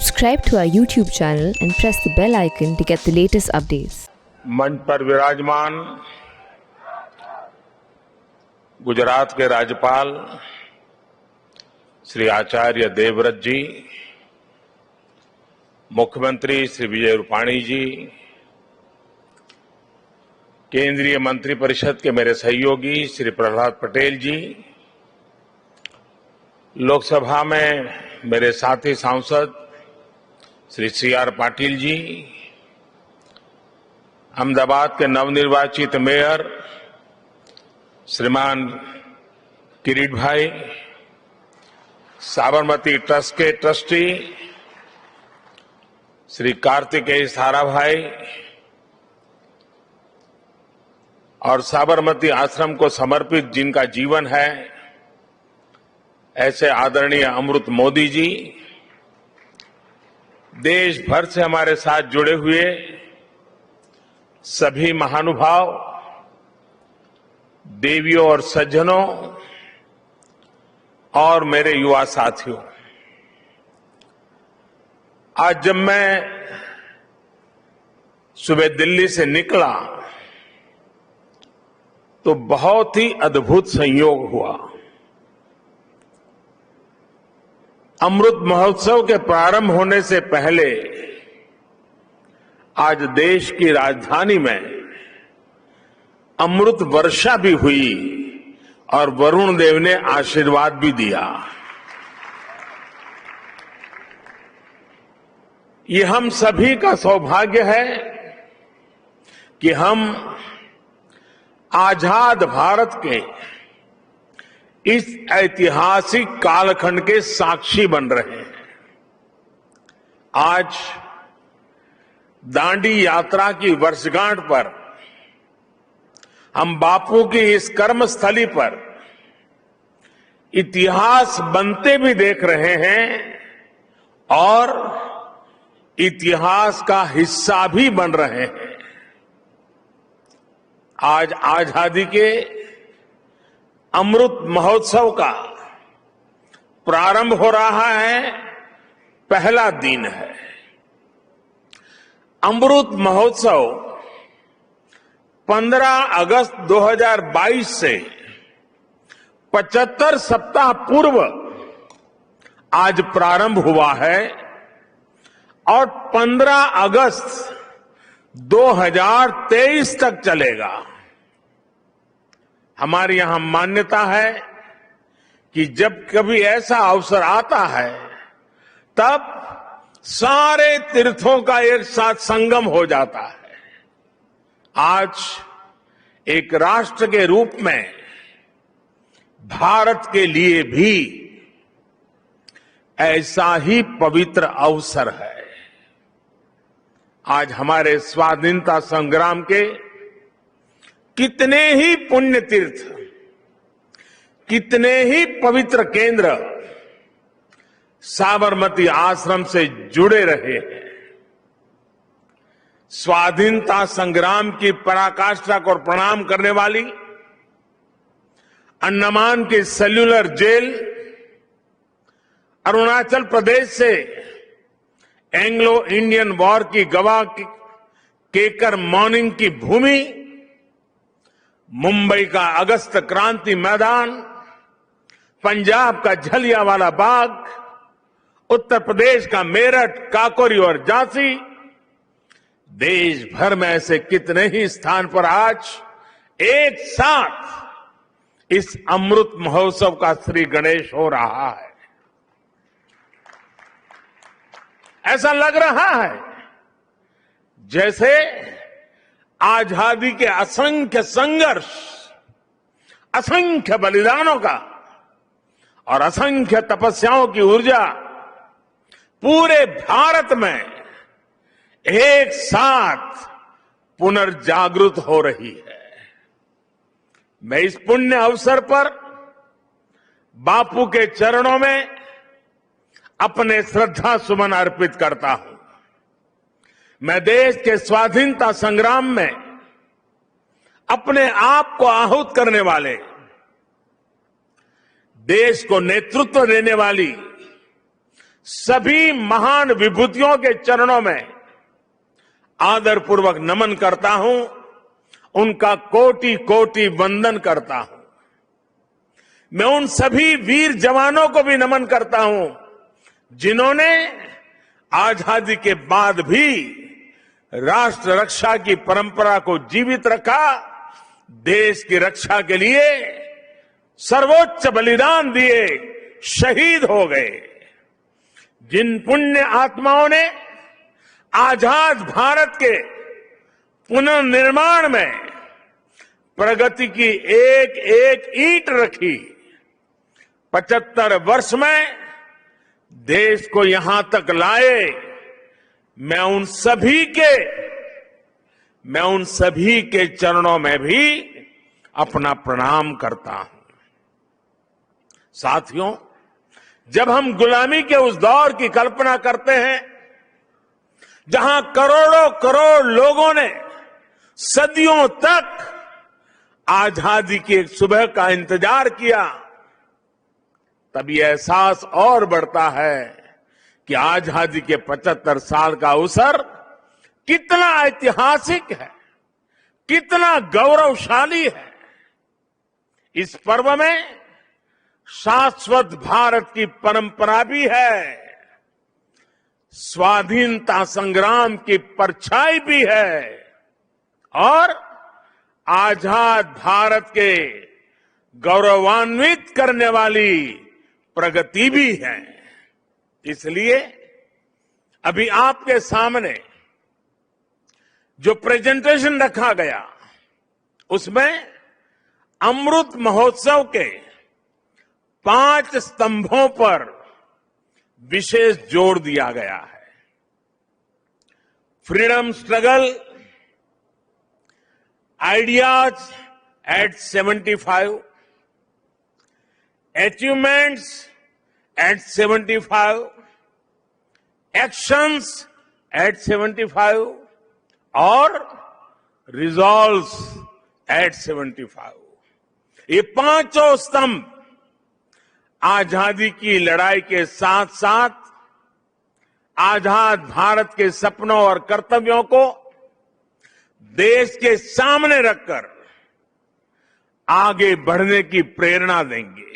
Subscribe to our YouTube channel and press the bell icon to get the latest updates. मंच पर विराजमान गुजरात के राज्यपाल श्री आचार्य देवव्रत जी, मुख्यमंत्री श्री विजय रूपाणी जी, केंद्रीय मंत्रिपरिषद के मेरे सहयोगी श्री प्रहलाद पटेल जी, लोकसभा में मेरे साथी सांसद श्री सी.आर. पाटिल जी, अहमदाबाद के नवनिर्वाचित मेयर श्रीमान किरीट भाई, साबरमती ट्रस्ट के ट्रस्टी श्री कार्तिकेय सारा भाई और साबरमती आश्रम को समर्पित जिनका जीवन है, ऐसे आदरणीय अमृत मोदी जी, देश भर से हमारे साथ जुड़े हुए सभी महानुभाव, देवियों और सज्जनों और मेरे युवा साथियों, आज जब मैं सुबह दिल्ली से निकला तो बहुत ही अद्भुत संयोग हुआ। अमृत महोत्सव के प्रारंभ होने से पहले आज देश की राजधानी में अमृत वर्षा भी हुई और वरुण देव ने आशीर्वाद भी दिया। ये हम सभी का सौभाग्य है कि हम आजाद भारत के इस ऐतिहासिक कालखंड के साक्षी बन रहे हैं। आज दांडी यात्रा की वर्षगांठ पर हम बापू की इस कर्मस्थली पर इतिहास बनते भी देख रहे हैं और इतिहास का हिस्सा भी बन रहे हैं। आज आजादी के अमृत महोत्सव का प्रारंभ हो रहा है, पहला दिन है। अमृत महोत्सव 15 अगस्त 2022 से 75 सप्ताह पूर्व आज प्रारंभ हुआ है और 15 अगस्त 2023 तक चलेगा। हमारे यहां मान्यता है कि जब कभी ऐसा अवसर आता है तब सारे तीर्थों का एक साथ संगम हो जाता है। आज एक राष्ट्र के रूप में भारत के लिए भी ऐसा ही पवित्र अवसर है। आज हमारे स्वाधीनता संग्राम के कितने ही पुण्य तीर्थ, कितने ही पवित्र केंद्र साबरमती आश्रम से जुड़े रहे हैं। स्वाधीनता संग्राम की पराकाष्ठा को प्रणाम करने वाली अंडमान की सेल्यूलर जेल, अरुणाचल प्रदेश से एंग्लो इंडियन वॉर की गवाह केकर मॉर्निंग की भूमि, मुंबई का अगस्त क्रांति मैदान, पंजाब का जलियांवाला बाग, उत्तर प्रदेश का मेरठ, काकोरी और झांसी, देश भर में ऐसे कितने ही स्थान पर आज एक साथ इस अमृत महोत्सव का श्री गणेश हो रहा है। ऐसा लग रहा है जैसे आजादी के असंख्य संघर्ष, असंख्य बलिदानों का और असंख्य तपस्याओं की ऊर्जा पूरे भारत में एक साथ पुनर्जागृत हो रही है। मैं इस पुण्य अवसर पर बापू के चरणों में अपने श्रद्धा सुमन अर्पित करता हूं। मैं देश के स्वाधीनता संग्राम में अपने आप को आहूत करने वाले, देश को नेतृत्व देने वाली सभी महान विभूतियों के चरणों में आदरपूर्वक नमन करता हूं, उनका कोटि कोटि वंदन करता हूं। मैं उन सभी वीर जवानों को भी नमन करता हूं जिन्होंने आजादी के बाद भी राष्ट्र रक्षा की परंपरा को जीवित रखा, देश की रक्षा के लिए सर्वोच्च बलिदान दिए, शहीद हो गए। जिन पुण्य आत्माओं ने आजाद भारत के पुनर्निर्माण में प्रगति की एक एक ईंट रखी, 75 वर्ष में देश को यहां तक लाए, मैं उन सभी के चरणों में भी अपना प्रणाम करता हूं। साथियों, जब हम गुलामी के उस दौर की कल्पना करते हैं जहां करोड़ों करोड़ लोगों ने सदियों तक आजादी की एक सुबह का इंतजार किया, तब ये एहसास और बढ़ता है कि आजादी के 75 साल का अवसर कितना ऐतिहासिक है, कितना गौरवशाली है। इस पर्व में शाश्वत भारत की परंपरा भी है, स्वाधीनता संग्राम की परछाई भी है और आजाद भारत के गौरवान्वित करने वाली प्रगति भी है। इसलिए अभी आपके सामने जो प्रेजेंटेशन रखा गया, उसमें अमृत महोत्सव के 5 स्तंभों पर विशेष जोर दिया गया है। Freedom struggle, ideas at 75, achievements at 75, actions at 75 और रिजॉल्व्स एट 75। ये पांचों स्तंभ आजादी की लड़ाई के साथ साथ आजाद भारत के सपनों और कर्तव्यों को देश के सामने रखकर आगे बढ़ने की प्रेरणा देंगे।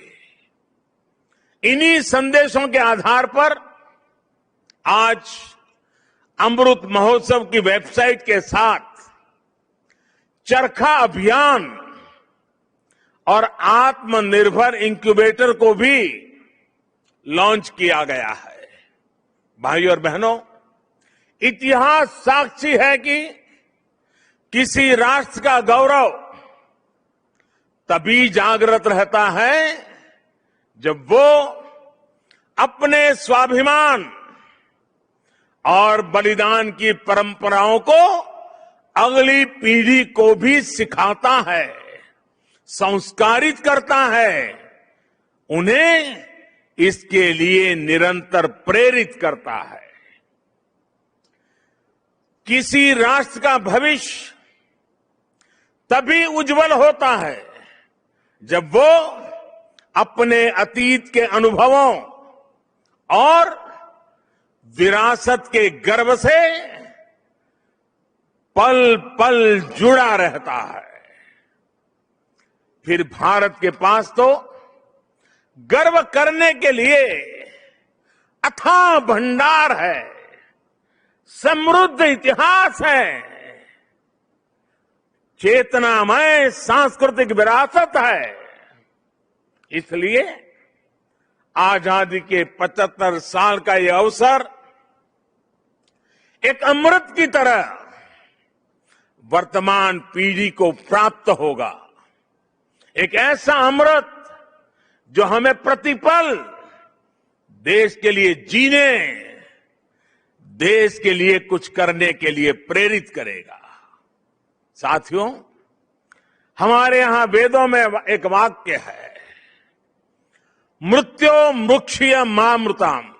इन्हीं संदेशों के आधार पर आज अमृत महोत्सव की वेबसाइट के साथ चरखा अभियान और आत्मनिर्भर इंक्यूबेटर को भी लॉन्च किया गया है। भाइयों और बहनों, इतिहास साक्षी है कि किसी राष्ट्र का गौरव तभी जागृत रहता है जब वो अपने स्वाभिमान और बलिदान की परंपराओं को अगली पीढ़ी को भी सिखाता है, संस्कारित करता है, उन्हें इसके लिए निरंतर प्रेरित करता है। किसी राष्ट्र का भविष्य तभी उज्जवल होता है जब वो अपने अतीत के अनुभवों और विरासत के गर्व से पल पल जुड़ा रहता है। फिर भारत के पास तो गर्व करने के लिए अथाह भंडार है, समृद्ध इतिहास है, चेतनामय सांस्कृतिक विरासत है। इसलिए आजादी के 75 साल का यह अवसर एक अमृत की तरह वर्तमान पीढ़ी को प्राप्त होगा। एक ऐसा अमृत जो हमें प्रतिपल देश के लिए जीने, देश के लिए कुछ करने के लिए प्रेरित करेगा। साथियों, हमारे यहां वेदों में एक वाक्य है, मृत्यो मुक्षीय मामृताम,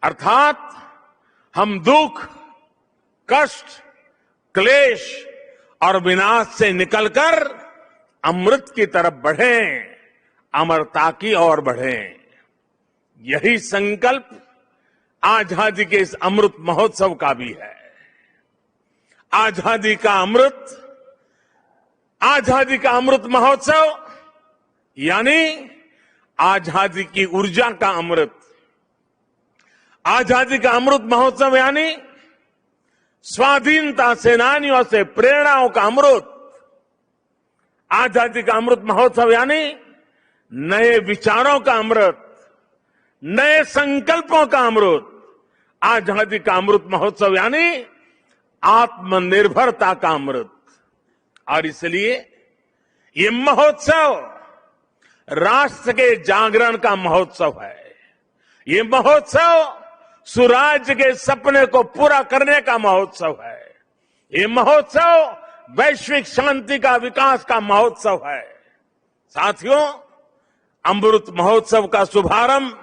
अर्थात हम दुख, कष्ट, क्लेश और विनाश से निकलकर अमृत की तरफ बढ़ें, अमरता की ओर बढ़ें। यही संकल्प आजादी के इस अमृत महोत्सव का भी है। आजादी का अमृत महोत्सव यानी आजादी की ऊर्जा का अमृत। आजादी का अमृत महोत्सव यानी स्वाधीनता सेनानियों से प्रेरणाओं का अमृत। आजादी का अमृत महोत्सव यानी नए विचारों का अमृत, नए संकल्पों का अमृत। आजादी का अमृत महोत्सव यानी आत्मनिर्भरता का अमृत। और इसलिए ये महोत्सव राष्ट्र के जागरण का महोत्सव है। ये महोत्सव सुराज्य के सपने को पूरा करने का महोत्सव है। ये महोत्सव वैश्विक शांति का, विकास का महोत्सव है। साथियों, अमृत महोत्सव का शुभारंभ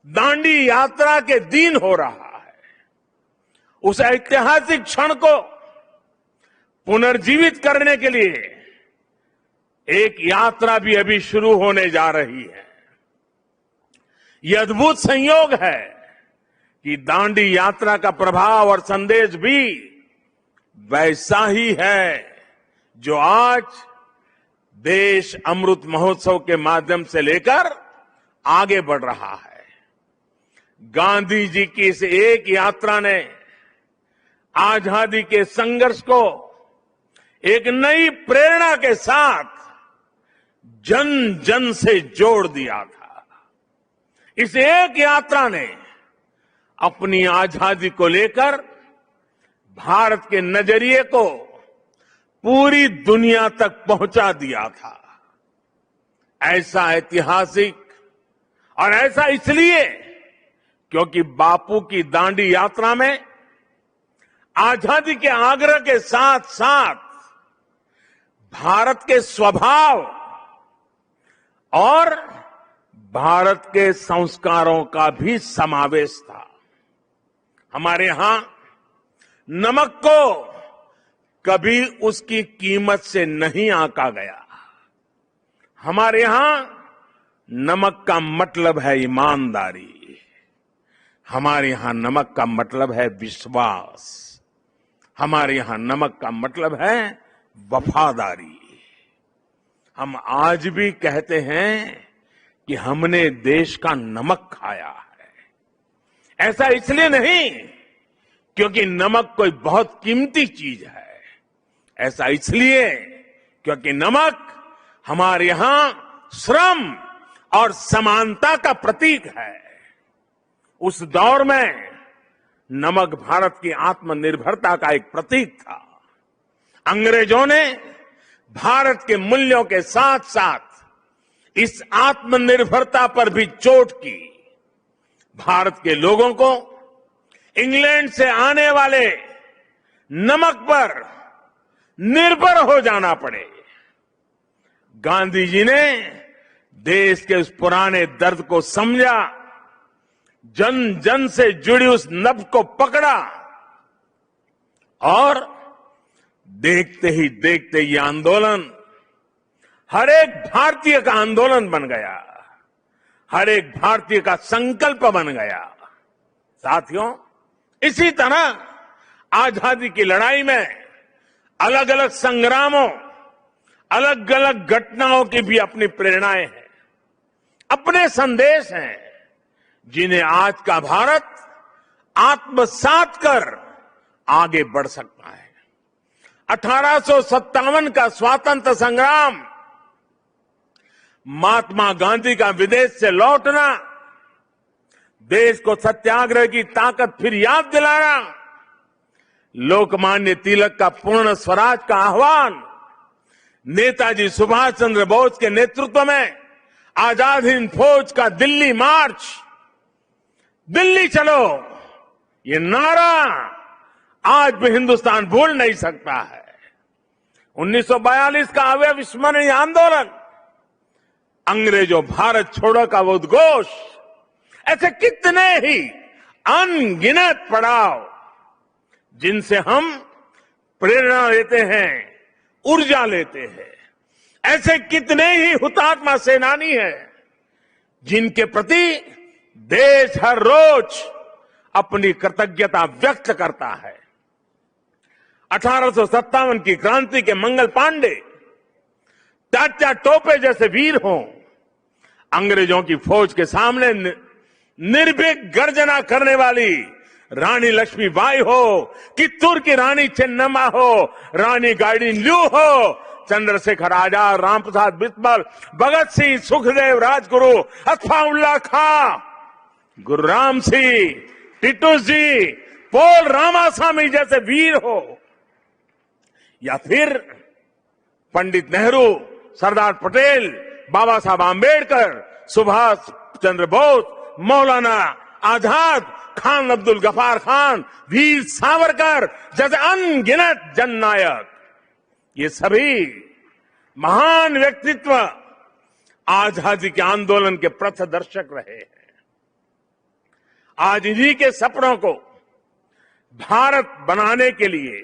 दांडी यात्रा के दिन हो रहा है। उस ऐतिहासिक क्षण को पुनर्जीवित करने के लिए एक यात्रा भी अभी शुरू होने जा रही है। यह अद्भुत संयोग है कि दांडी यात्रा का प्रभाव और संदेश भी वैसा ही है जो आज देश अमृत महोत्सव के माध्यम से लेकर आगे बढ़ रहा है। गांधी जी की इस एक यात्रा ने आजादी के संघर्ष को एक नई प्रेरणा के साथ जन जन से जोड़ दिया था। इस एक यात्रा ने अपनी आजादी को लेकर भारत के नजरिए को पूरी दुनिया तक पहुंचा दिया था। ऐसा ऐतिहासिक, और ऐसा इसलिए क्योंकि बापू की दांडी यात्रा में आजादी के आग्रह के साथ साथ भारत के स्वभाव और भारत के संस्कारों का भी समावेश था। हमारे यहां नमक को कभी उसकी कीमत से नहीं आंका गया। हमारे यहां नमक का मतलब है ईमानदारी। हमारे यहां नमक का मतलब है विश्वास। हमारे यहां नमक का मतलब है वफादारी। हम आज भी कहते हैं कि हमने देश का नमक खाया है। ऐसा इसलिए नहीं क्योंकि नमक कोई बहुत कीमती चीज है। ऐसा इसलिए क्योंकि नमक हमारे यहां श्रम और समानता का प्रतीक है। उस दौर में नमक भारत की आत्मनिर्भरता का एक प्रतीक था। अंग्रेजों ने भारत के मूल्यों के साथ साथ इस आत्मनिर्भरता पर भी चोट की। भारत के लोगों को इंग्लैंड से आने वाले नमक पर निर्भर हो जाना पड़े। गांधी जी ने देश के उस पुराने दर्द को समझा, जन जन से जुड़ी उस नब्ज को पकड़ा और देखते ही देखते ये आंदोलन हर एक भारतीय का आंदोलन बन गया, हर एक भारतीय का संकल्प बन गया। साथियों, इसी तरह आजादी की लड़ाई में अलग अलग संग्रामों, अलग अलग घटनाओं की भी अपनी प्रेरणाएं हैं, अपने संदेश हैं, जिन्हें आज का भारत आत्मसात कर आगे बढ़ सकता है। 1857 का स्वातंत्र संग्राम, महात्मा गांधी का विदेश से लौटना, देश को सत्याग्रह की ताकत फिर याद दिलाना, लोकमान्य तिलक का पूर्ण स्वराज का आह्वान, नेताजी सुभाष चंद्र बोस के नेतृत्व में आजाद हिंद फौज का दिल्ली मार्च, दिल्ली चलो, ये नारा आज भी हिंदुस्तान भूल नहीं सकता है। 1942 का अविस्मरणीय आंदोलन, अंग्रेजों भारत छोड़ो का वो उद्घोष, ऐसे कितने ही अनगिनत पड़ाव जिनसे हम प्रेरणा लेते हैं, ऊर्जा लेते हैं। ऐसे कितने ही हुतात्मा सेनानी हैं जिनके प्रति देश हर रोज अपनी कृतज्ञता व्यक्त करता है। 1857 की क्रांति के मंगल पांडे, तात्या टोपे जैसे वीर हों, अंग्रेजों की फौज के सामने निर्भीक गर्जना करने वाली रानी लक्ष्मीबाई हो, कित्तूर की रानी चेन्नम्मा हो, रानी गाइडिनल्यू हो, चंद्रशेखर आजाद, रामप्रसाद बिस्मिल, भगत सिंह, सुखदेव, राजगुरु, अत्फाउल्लाह खां, गुरुराम सिंह, टिट्टू जी, पोल रामास्वामी जैसे वीर हो, या फिर पंडित नेहरू, सरदार पटेल, बाबा साहब आंबेडकर, सुभाष चंद्र बोस, मौलाना आजाद, खान अब्दुल गफार खान, वीर सावरकर जैसे अनगिनत जननायक, ये सभी महान व्यक्तित्व आजादी के आंदोलन के पथदर्शक रहे हैं। आज इन्हीं के सपनों को भारत बनाने के लिए,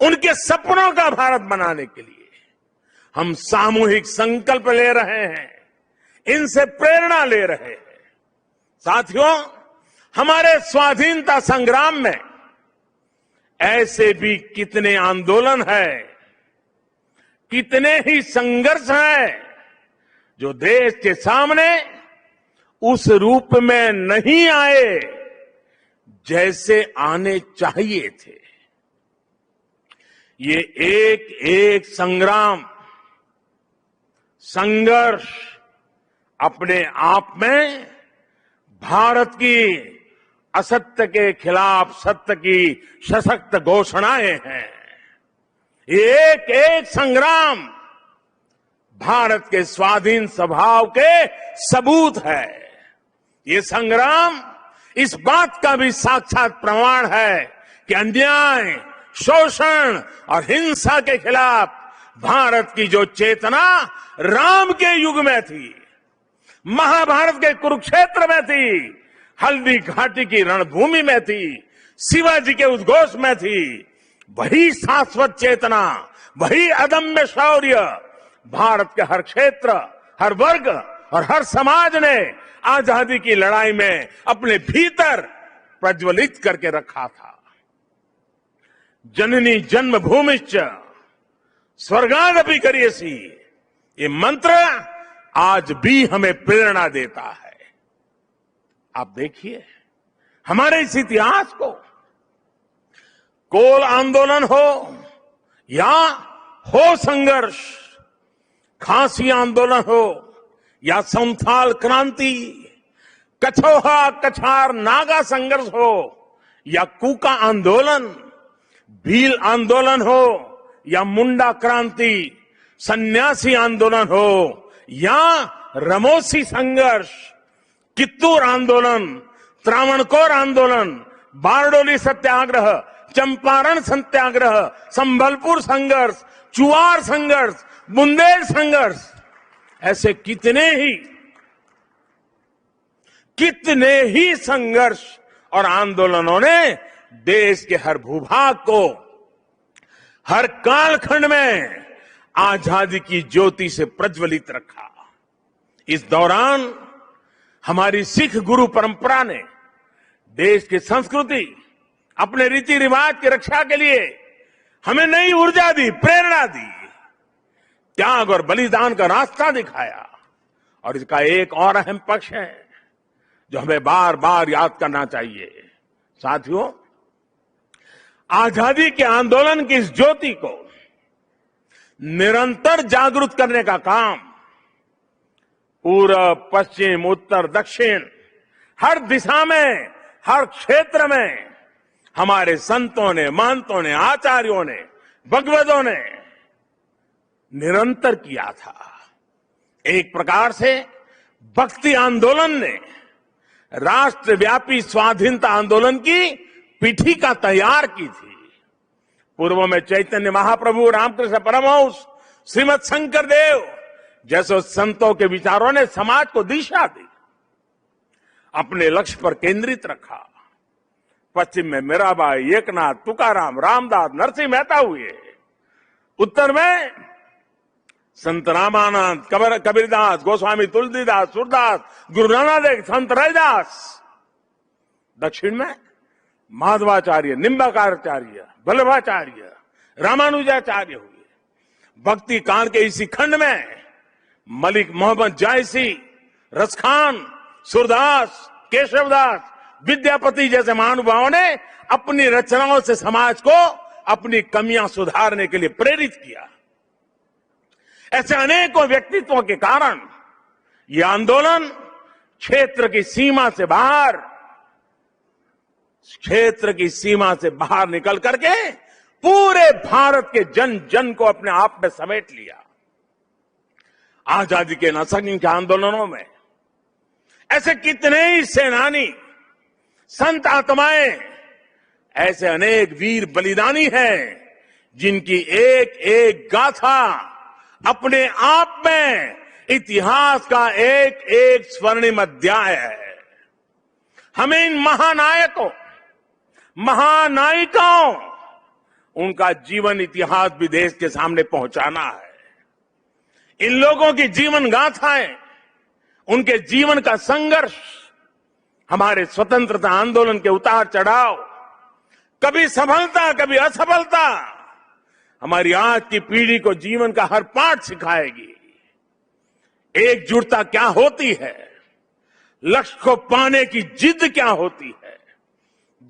उनके सपनों का भारत बनाने के लिए हम सामूहिक संकल्प ले रहे हैं, इनसे प्रेरणा ले रहे हैं। साथियों, हमारे स्वाधीनता संग्राम में ऐसे भी कितने आंदोलन हैं, कितने ही संघर्ष हैं जो देश के सामने उस रूप में नहीं आए जैसे आने चाहिए थे। ये एक एक संग्राम, संघर्ष अपने आप में भारत की असत्य के खिलाफ सत्य की सशक्त घोषणाएं हैं। एक एक संग्राम भारत के स्वाधीन स्वभाव के सबूत है। ये संग्राम इस बात का भी साक्षात प्रमाण है कि अन्याय, शोषण और हिंसा के खिलाफ भारत की जो चेतना राम के युग में थी, महाभारत के कुरुक्षेत्र में थी, हल्दी घाटी की रणभूमि में थी, शिवाजी के उद्घोष में थी, वही शाश्वत चेतना, वही अदम्य शौर्य भारत के हर क्षेत्र, हर वर्ग और हर समाज ने आजादी की लड़ाई में अपने भीतर प्रज्वलित करके रखा था। जननी जन्मभूमिश्च स्वर्गादपि करियसी, ये मंत्र आज भी हमें प्रेरणा देता है। आप देखिए हमारे इस इतिहास को, कोल आंदोलन हो या हो संघर्ष, खासी आंदोलन हो या संथाल क्रांति, कछोहा कछार नागा संघर्ष हो या कूका आंदोलन, भील आंदोलन हो या मुंडा क्रांति, सन्यासी आंदोलन हो या रमोसी संघर्ष, कित्तूर आंदोलन, त्रावणकोर आंदोलन, बारडोली सत्याग्रह, चंपारण सत्याग्रह, संबलपुर संघर्ष, चुआर संघर्ष, बुंदेल संघर्ष, ऐसे कितने ही संघर्ष और आंदोलनों ने देश के हर भूभाग को, हर कालखंड में आजादी की ज्योति से प्रज्वलित रखा। इस दौरान हमारी सिख गुरु परंपरा ने देश की संस्कृति, अपने रीति रिवाज की रक्षा के लिए हमें नई ऊर्जा दी, प्रेरणा दी, त्याग और बलिदान का रास्ता दिखाया। और इसका एक और अहम पक्ष है जो हमें बार बार याद करना चाहिए। साथियों, आजादी के आंदोलन की इस ज्योति को निरंतर जागृत करने का काम पूरब, पश्चिम, उत्तर, दक्षिण, हर दिशा में, हर क्षेत्र में हमारे संतों ने, महंतों ने, आचार्यों ने, भगवतों ने निरंतर किया था। एक प्रकार से भक्ति आंदोलन ने राष्ट्रव्यापी स्वाधीनता आंदोलन की पीठिका तैयार की थी। पूर्व में चैतन्य महाप्रभु, रामकृष्ण परमहंस, श्रीमद शंकर देव जैसे संतों के विचारों ने समाज को दिशा दी, अपने लक्ष्य पर केंद्रित रखा। पश्चिम में मीराबाई, एकनाथ, तुकाराम, रामदास, नरसिंह मेहता हुए। उत्तर में संत रामानंद, कबीरदास, गोस्वामी तुलसीदास, सूरदास, गुरु नानक देव, संत रविदास। दक्षिण में माधवाचार्य, निम्बाकारचार्य, वल्लभाचार्य, रामानुजाचार्य हुए। भक्ति काल के इसी खंड में मलिक मोहम्मद जायसी, रसखान, सूरदास, केशवदास, विद्यापति जैसे महानुभावों ने अपनी रचनाओं से समाज को अपनी कमियां सुधारने के लिए प्रेरित किया। ऐसे अनेकों व्यक्तित्वों के कारण यह आंदोलन क्षेत्र की सीमा से बाहर निकल करके पूरे भारत के जन जन को अपने आप में समेट लिया। आजादी के असंख्य आंदोलनों में ऐसे कितने ही सेनानी, संत आत्माएं, ऐसे अनेक वीर बलिदानी हैं जिनकी एक एक गाथा अपने आप में इतिहास का एक एक स्वर्णिम अध्याय है। हमें इन महानायकों, महानायिकाओं, उनका जीवन इतिहास भी देश के सामने पहुंचाना है। इन लोगों की जीवन गाथाएं, उनके जीवन का संघर्ष, हमारे स्वतंत्रता आंदोलन के उतार चढ़ाव, कभी सफलता कभी असफलता, हमारी आज की पीढ़ी को जीवन का हर पाठ सिखाएगी। एकजुटता क्या होती है, लक्ष्य को पाने की जिद क्या होती है,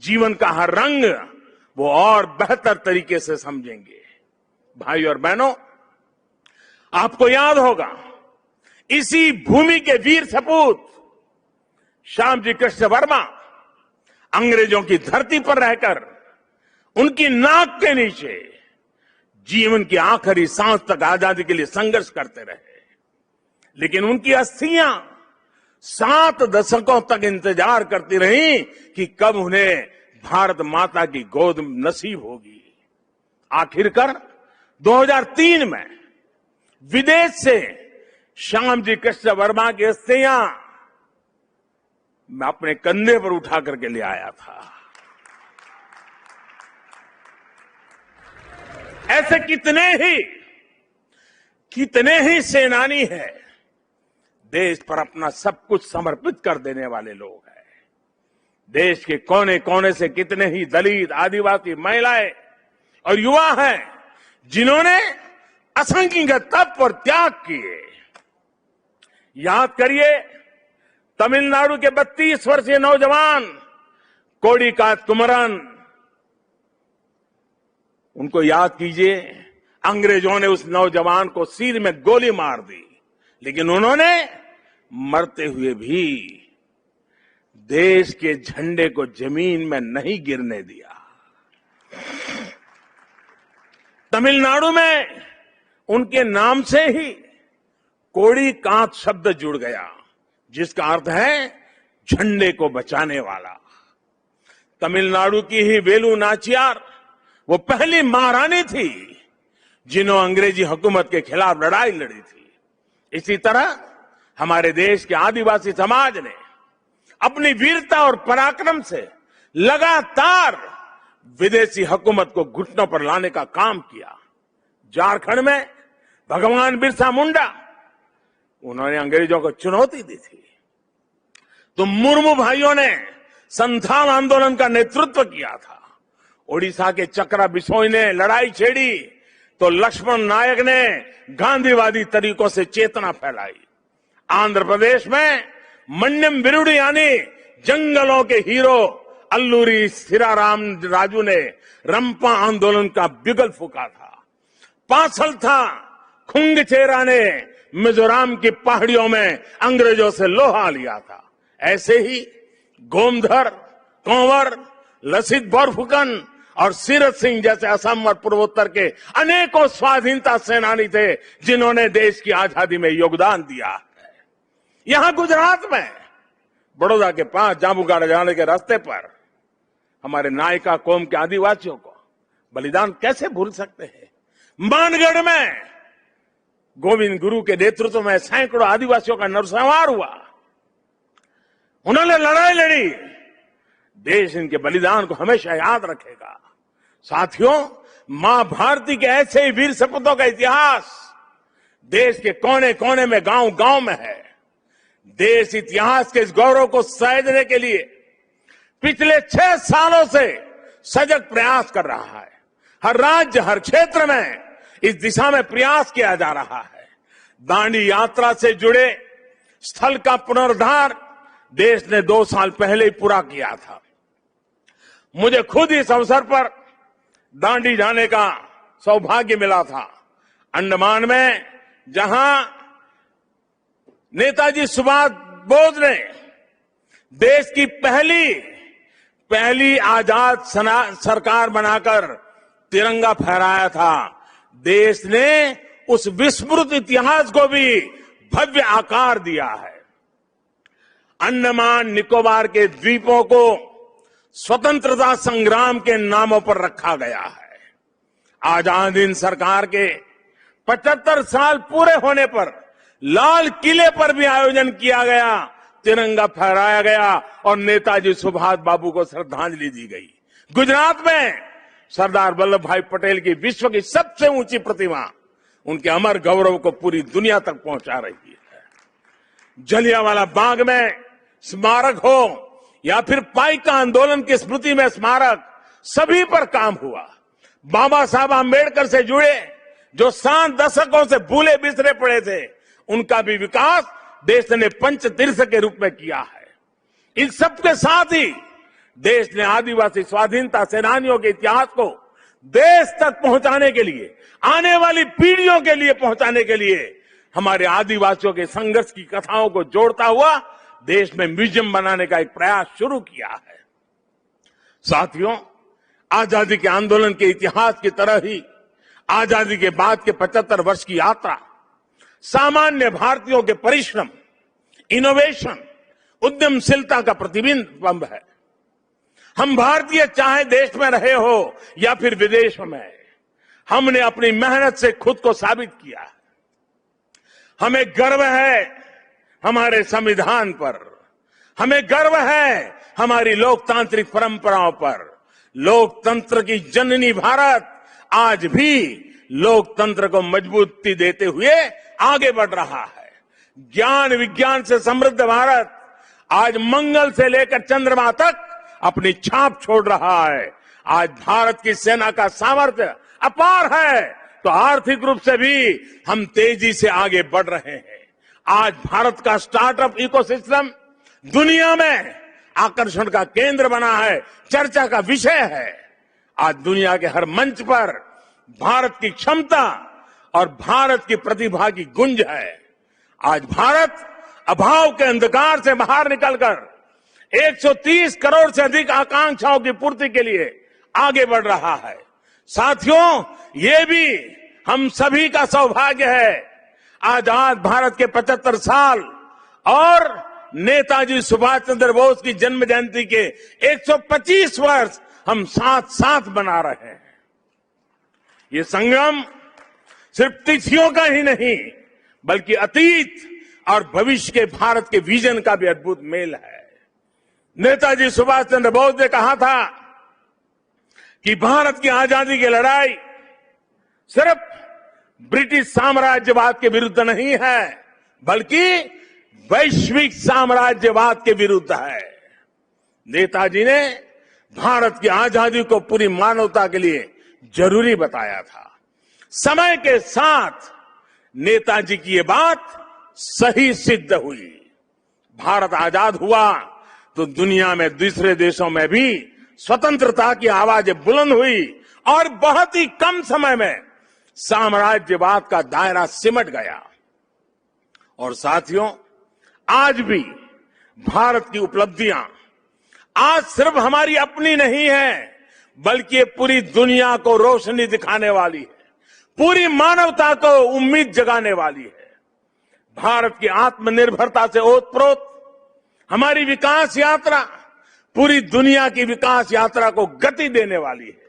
जीवन का हर रंग वो और बेहतर तरीके से समझेंगे। भाई और बहनों, आपको याद होगा इसी भूमि के वीर सपूत श्यामजी कृष्ण वर्मा अंग्रेजों की धरती पर रहकर उनकी नाक के नीचे जीवन की आखिरी सांस तक आजादी के लिए संघर्ष करते रहे। लेकिन उनकी अस्थियां 7 दशकों तक इंतजार करती रहीं कि कब उन्हें भारत माता की गोद नसीब होगी। आखिरकार 2003 में विदेश से श्यामजी कृष्ण वर्मा की अस्थियां मैं अपने कंधे पर उठा करके ले आया था। ऐसे कितने ही सेनानी हैं, देश पर अपना सब कुछ समर्पित कर देने वाले लोग हैं। देश के कोने कोने से कितने ही दलित, आदिवासी, महिलाएं और युवा हैं जिन्होंने असंख्य तप और त्याग किए। याद करिए तमिलनाडु के 32 वर्षीय नौजवान कोडिकात कुमरन, उनको याद कीजिए। अंग्रेजों ने उस नौजवान को सिर में गोली मार दी, लेकिन उन्होंने मरते हुए भी देश के झंडे को जमीन में नहीं गिरने दिया। तमिलनाडु में उनके नाम से ही कोडिकात शब्द जुड़ गया, जिसका अर्थ है झंडे को बचाने वाला। तमिलनाडु की ही वेलु नाचियार वो पहली महारानी थी जिन्होंने अंग्रेजी हुकूमत के खिलाफ लड़ाई लड़ी थी। इसी तरह हमारे देश के आदिवासी समाज ने अपनी वीरता और पराक्रम से लगातार विदेशी हुकूमत को घुटनों पर लाने का काम किया। झारखंड में भगवान बिरसा मुंडा, उन्होंने अंग्रेजों को चुनौती दी थी। तो मुर्मू भाइयों ने संथाल आंदोलन का नेतृत्व किया था। ओडिशा के चक्रा बिसोई ने लड़ाई छेड़ी तो लक्ष्मण नायक ने गांधीवादी तरीकों से चेतना फैलाई। आंध्र प्रदेश में मन्यम बिरुडी यानी जंगलों के हीरो अल्लूरी सीराराम राजू ने रंपा आंदोलन का बिगुल फूका था। पासलथा खुंगचेरा ने मिजोरम की पहाड़ियों में अंग्रेजों से लोहा लिया था। ऐसे ही गोमधर, कंवर, लसित बोरफुकन और सीरत सिंह जैसे असम और पूर्वोत्तर के अनेकों स्वाधीनता सेनानी थे जिन्होंने देश की आजादी में योगदान दिया है। यहां गुजरात में बड़ौदा के पास जांबुगाड़ा जाने के रास्ते पर हमारे नायका कौम के आदिवासियों को बलिदान कैसे भूल सकते हैं। मानगढ़ में गोविंद गुरु के नेतृत्व में सैकड़ों आदिवासियों का नरसंहार हुआ। उन्होंने लड़ाई लड़ी। देश इनके बलिदान को हमेशा याद रखेगा। साथियों, मां भारती के ऐसे ही वीर सपूतों का इतिहास देश के कोने कोने में, गांव गांव में है। देश इतिहास के इस गौरव को सहेजने के लिए पिछले 6 सालों से सजग प्रयास कर रहा है। हर राज्य, हर क्षेत्र में इस दिशा में प्रयास किया जा रहा है। दांडी यात्रा से जुड़े स्थल का पुनरुद्धार देश ने 2 साल पहले ही पूरा किया था। मुझे खुद इस अवसर पर दांडी जाने का सौभाग्य मिला था। अंडमान में जहां नेताजी सुभाष बोस ने देश की पहली आजाद सरकार बनाकर तिरंगा फहराया था, देश ने उस विस्मृत इतिहास को भी भव्य आकार दिया है। अंडमान निकोबार के द्वीपों को स्वतंत्रता संग्राम के नामों पर रखा गया है। आजाद हिंद सरकार के 75 साल पूरे होने पर लाल किले पर भी आयोजन किया गया, तिरंगा फहराया गया और नेताजी सुभाष बाबू को श्रद्धांजलि दी गई। गुजरात में सरदार वल्लभ भाई पटेल की विश्व की सबसे ऊंची प्रतिमा उनके अमर गौरव को पूरी दुनिया तक पहुंचा रही है। जलियांवाला बाग में स्मारक हो या फिर पाइका आंदोलन की स्मृति में स्मारक, सभी पर काम हुआ। बाबा साहब आंबेडकर से जुड़े जो 7 दशकों से भूले बिसरे पड़े थे, उनका भी विकास देश ने पंचतीर्थ के रूप में किया है। इन सबके साथ ही देश ने आदिवासी स्वाधीनता सेनानियों के इतिहास को देश तक पहुंचाने के लिए, आने वाली पीढ़ियों के लिए पहुंचाने के लिए हमारे आदिवासियों के संघर्ष की कथाओं को जोड़ता हुआ देश में म्यूजियम बनाने का एक प्रयास शुरू किया है। साथियों, आजादी के आंदोलन के इतिहास की तरह ही आजादी के बाद के 75 वर्ष की यात्रा सामान्य भारतीयों के परिश्रम, इनोवेशन, उद्यमशीलता का प्रतिबिंब है। हम भारतीय चाहे देश में रहे हो या फिर विदेश में, हमने अपनी मेहनत से खुद को साबित किया है। हमें गर्व है हमारे संविधान पर, हमें गर्व है हमारी लोकतांत्रिक परंपराओं पर। लोकतंत्र की जननी भारत आज भी लोकतंत्र को मजबूती देते हुए आगे बढ़ रहा है। ज्ञान विज्ञान से समृद्ध भारत आज मंगल से लेकर चंद्रमा तक अपनी छाप छोड़ रहा है। आज भारत की सेना का सामर्थ्य अपार है, तो आर्थिक रूप से भी हम तेजी से आगे बढ़ रहे हैं। आज भारत का स्टार्टअप इकोसिस्टम दुनिया में आकर्षण का केंद्र बना है, चर्चा का विषय है। आज दुनिया के हर मंच पर भारत की क्षमता और भारत की प्रतिभा की गुंज है। आज भारत अभाव के अंधकार से बाहर निकलकर 130 करोड़ से अधिक आकांक्षाओं की पूर्ति के लिए आगे बढ़ रहा है। साथियों, ये भी हम सभी का सौभाग्य है। आजाद भारत के 75 साल और नेताजी सुभाष चंद्र बोस की जन्म जयंती के 125 वर्ष हम साथ साथ मना रहे हैं। ये संगम सिर्फ तिथियों का ही नहीं, बल्कि अतीत और भविष्य के भारत के विजन का भी अद्भुत मेल है। नेताजी सुभाष चंद्र बोस ने कहा था कि भारत की आजादी की लड़ाई सिर्फ ब्रिटिश साम्राज्यवाद के विरुद्ध नहीं है, बल्कि वैश्विक साम्राज्यवाद के विरुद्ध है। नेताजी ने भारत की आजादी को पूरी मानवता के लिए जरूरी बताया था। समय के साथ नेताजी की ये बात सही सिद्ध हुई। भारत आजाद हुआ तो दुनिया में दूसरे देशों में भी स्वतंत्रता की आवाजें बुलंद हुई और बहुत ही कम समय में साम्राज्यवाद का दायरा सिमट गया। और साथियों, आज भी भारत की उपलब्धियां आज सिर्फ हमारी अपनी नहीं है, बल्कि ये पूरी दुनिया को रोशनी दिखाने वाली है, पूरी मानवता को उम्मीद जगाने वाली है। भारत की आत्मनिर्भरता से ओतप्रोत हमारी विकास यात्रा पूरी दुनिया की विकास यात्रा को गति देने वाली है।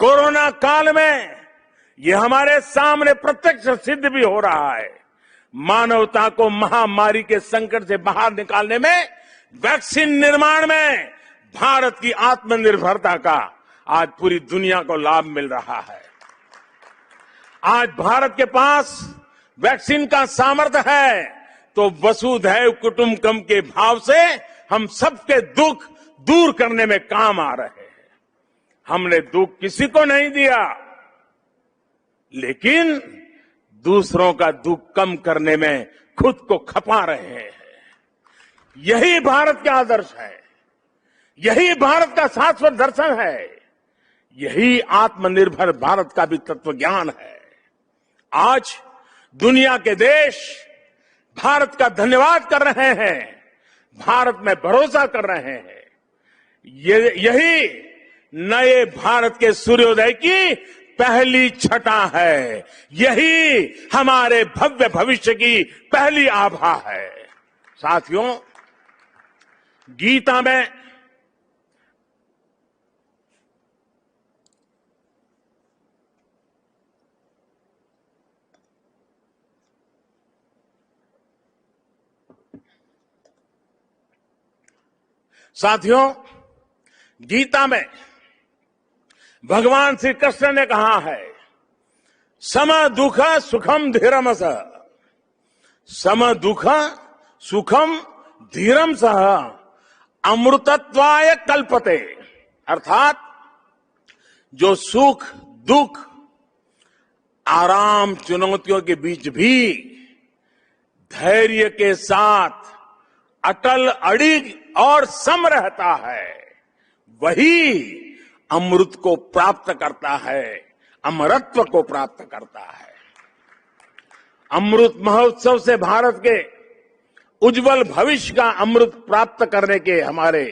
कोरोना काल में ये हमारे सामने प्रत्यक्ष सिद्ध भी हो रहा है। मानवता को महामारी के संकट से बाहर निकालने में, वैक्सीन निर्माण में भारत की आत्मनिर्भरता का आज पूरी दुनिया को लाभ मिल रहा है। आज भारत के पास वैक्सीन का सामर्थ्य है तो वसुधैव कुटुंबकम के भाव से हम सबके दुख दूर करने में काम आ रहे हैं। हमने दुख किसी को नहीं दिया, लेकिन दूसरों का दुख कम करने में खुद को खपा रहे हैं। यही भारत का आदर्श है, यही भारत का शाश्वत दर्शन है, यही आत्मनिर्भर भारत का भी तत्व ज्ञान है। आज दुनिया के देश भारत का धन्यवाद कर रहे हैं, भारत में भरोसा कर रहे हैं। यही नए भारत के सूर्योदय की पहली छटा है, यही हमारे भव्य भविष्य की पहली आभा है। साथियों, गीता में भगवान श्री कृष्ण ने कहा है, सम दुख सुखम धीरम सह, सम दुख सुखम धीरम सह अमृतत्वाय कल्पते। अर्थात जो सुख दुख आराम चुनौतियों के बीच भी धैर्य के साथ अटल अड़िग और सम रहता है, वही अमृत को प्राप्त करता है, अमरत्व को प्राप्त करता है। अमृत महोत्सव से भारत के उज्जवल भविष्य का अमृत प्राप्त करने के हमारे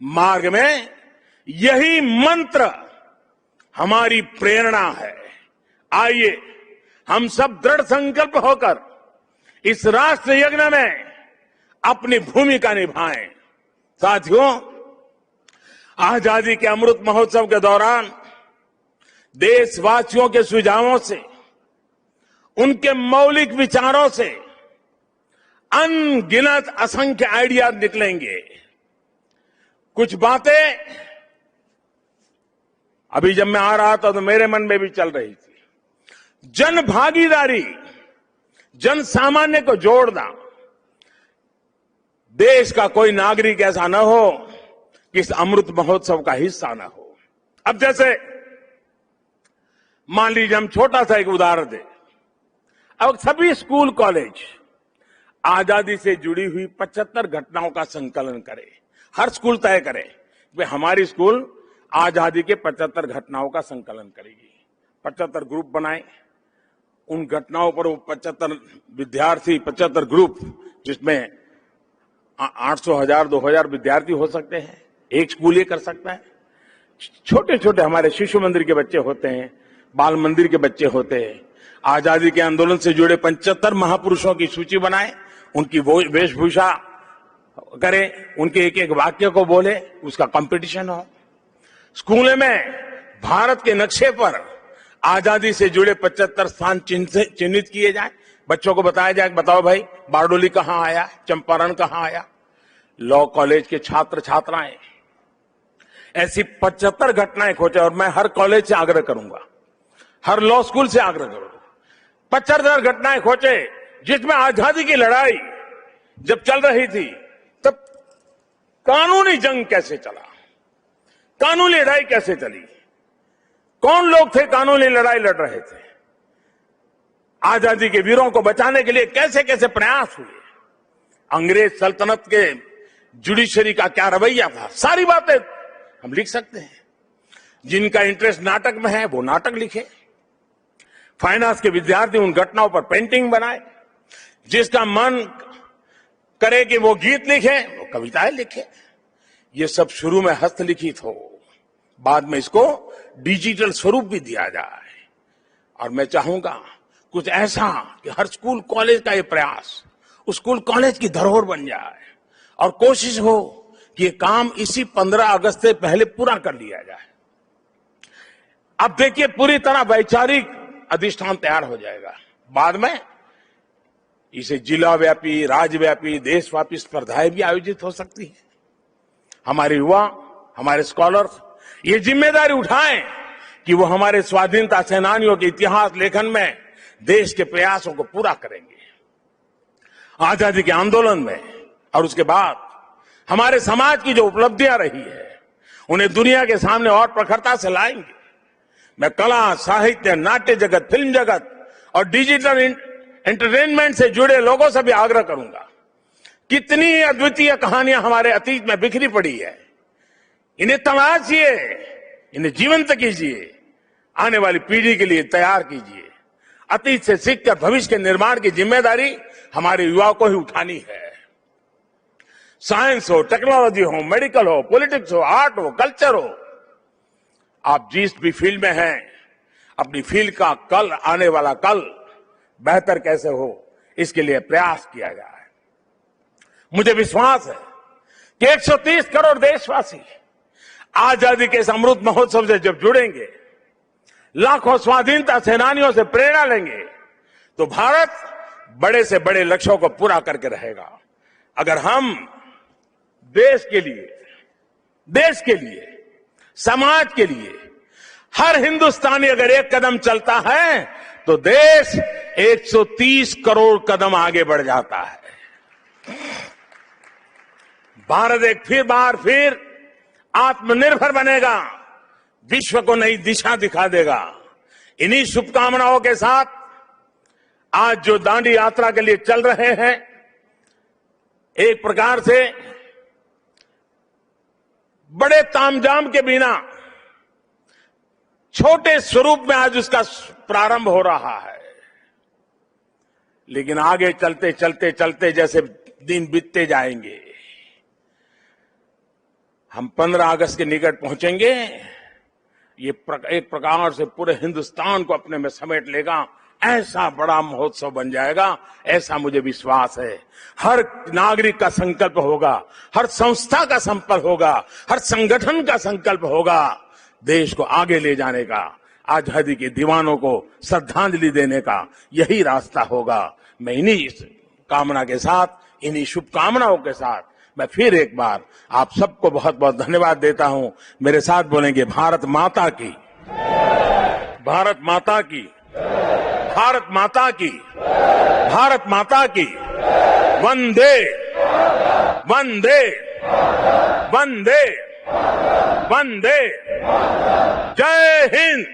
मार्ग में यही मंत्र हमारी प्रेरणा है। आइए हम सब दृढ़ संकल्प होकर इस राष्ट्र यज्ञ में अपनी भूमिका निभाएं। साथियों, आजादी के अमृत महोत्सव के दौरान देशवासियों के सुझावों से, उनके मौलिक विचारों से अनगिनत असंख्य आइडिया निकलेंगे। कुछ बातें अभी जब मैं आ रहा था तो मेरे मन में भी चल रही थी। जन भागीदारी, जन सामान्य को जोड़ना। देश का कोई नागरिक ऐसा न हो कि इस अमृत महोत्सव का हिस्सा न हो। अब जैसे मान लीजिए हम छोटा सा एक उदाहरण दें। अब सभी स्कूल कॉलेज आजादी से जुड़ी हुई 75 घटनाओं का संकलन करें। हर स्कूल तय करे कि हमारी स्कूल आजादी के 75 घटनाओं का संकलन करेगी। 75 ग्रुप बनाए, उन घटनाओं पर वो 75 विद्यार्थी, 75 ग्रुप, जिसमें 800, 1000, 2000 विद्यार्थी हो सकते हैं। एक स्कूल ये कर सकता है। छोटे छोटे हमारे शिशु मंदिर के बच्चे होते हैं, बाल मंदिर के बच्चे होते हैं। आजादी के आंदोलन से जुड़े 75 महापुरुषों की सूची बनाए, उनकी वेशभूषा करें, उनके एक एक वाक्य को बोले, उसका कंपटीशन हो। स्कूल में भारत के नक्शे पर आजादी से जुड़े 75 स्थान चिन्हित किए जाए। बच्चों को बताया जाए, बताओ भाई बारडोली कहां आया, चंपारण कहां आया। लॉ कॉलेज के छात्र छात्राएं ऐसी 75 घटनाएं खोजे, और मैं हर कॉलेज से आग्रह करूंगा, हर लॉ स्कूल से आग्रह करूंगा, 75 घटनाएं खोजे जिसमें आजादी की लड़ाई जब चल रही थी तब कानूनी जंग कैसे चला, कानूनी लड़ाई कैसे चली, कौन लोग थे कानूनी लड़ाई लड़ रहे थे, आजादी के वीरों को बचाने के लिए कैसे कैसे प्रयास हुए, अंग्रेज सल्तनत के जुडिशरी का क्या रवैया था। सारी बातें हम लिख सकते हैं। जिनका इंटरेस्ट नाटक में है वो नाटक लिखे, फाइनेंस के विद्यार्थी उन घटनाओं पर पेंटिंग बनाए, जिसका मन करे कि वो गीत लिखे वो कविताएं लिखे। ये सब शुरू में हस्तलिखित हो, बाद में इसको डिजिटल स्वरूप भी दिया जाए। और मैं चाहूंगा कुछ ऐसा कि हर स्कूल कॉलेज का ये प्रयास उस स्कूल कॉलेज की धरोहर बन जाए, और कोशिश हो कि ये काम इसी 15 अगस्त से पहले पूरा कर लिया जाए। अब देखिए पूरी तरह वैचारिक अधिष्ठान तैयार हो जाएगा। बाद में इसे जिला व्यापी, राज्यव्यापी, देशव्यापी स्पर्धाएं भी आयोजित हो सकती है। हमारे युवा, हमारे स्कॉलर्स ये जिम्मेदारी उठाएं कि वो हमारे स्वाधीनता सेनानियों के इतिहास लेखन में देश के प्रयासों को पूरा करेंगे। आजादी के आंदोलन में और उसके बाद हमारे समाज की जो उपलब्धियां रही है उन्हें दुनिया के सामने और प्रखरता से लाएंगे। मैं कला, साहित्य, नाट्य जगत, फिल्म जगत और डिजिटल एंटरटेनमेंट से जुड़े लोगों से भी आग्रह करूंगा। कितनी अद्वितीय कहानियां हमारे अतीत में बिखरी पड़ी है, इन्हें तलाशिए, इन्हें जीवंत कीजिए, आने वाली पीढ़ी के लिए तैयार कीजिए। अतीत से सीखकर भविष्य के निर्माण की जिम्मेदारी हमारे युवाओं को ही उठानी है। साइंस हो, टेक्नोलॉजी हो, मेडिकल हो, पॉलिटिक्स हो, आर्ट हो, कल्चर हो, आप जिस भी फील्ड में हैं, अपनी फील्ड का कल, आने वाला कल बेहतर कैसे हो, इसके लिए प्रयास किया जाए। मुझे विश्वास है कि 130 करोड़ देशवासी आजादी के इस अमृत महोत्सव से जब जुड़ेंगे, लाखों स्वाधीनता सेनानियों से प्रेरणा लेंगे, तो भारत बड़े से बड़े लक्ष्यों को पूरा करके रहेगा। अगर हम देश के लिए, समाज के लिए हर हिंदुस्तानी अगर एक कदम चलता है तो देश 130 करोड़ कदम आगे बढ़ जाता है। भारत एक बार फिर आत्मनिर्भर बनेगा, विश्व को नई दिशा दिखा देगा। इन्हीं शुभकामनाओं के साथ आज जो दांडी यात्रा के लिए चल रहे हैं, एक प्रकार से बड़े तामझाम के बिना छोटे स्वरूप में आज उसका प्रारंभ हो रहा है, लेकिन आगे चलते चलते चलते जैसे दिन बीतते जाएंगे, हम 15 अगस्त के निकट पहुंचेंगे। ये एक प्रकार से पूरे हिंदुस्तान को अपने में समेट लेगा, ऐसा बड़ा महोत्सव बन जाएगा, ऐसा मुझे विश्वास है। हर नागरिक का संकल्प होगा, हर संस्था का संकल्प होगा, हर संगठन का संकल्प होगा, देश को आगे ले जाने का, आजादी के दीवानों को श्रद्धांजलि देने का यही रास्ता होगा। मैं इन्हीं कामना के साथ, इन्हीं शुभकामनाओं के साथ मैं फिर एक बार आप सबको बहुत बहुत धन्यवाद देता हूं। मेरे साथ बोलेंगे भारत माता की, भारत माता की, भारत माता की, भारत माता की। वंदे वंदे वंदे वंदे। जय हिंद।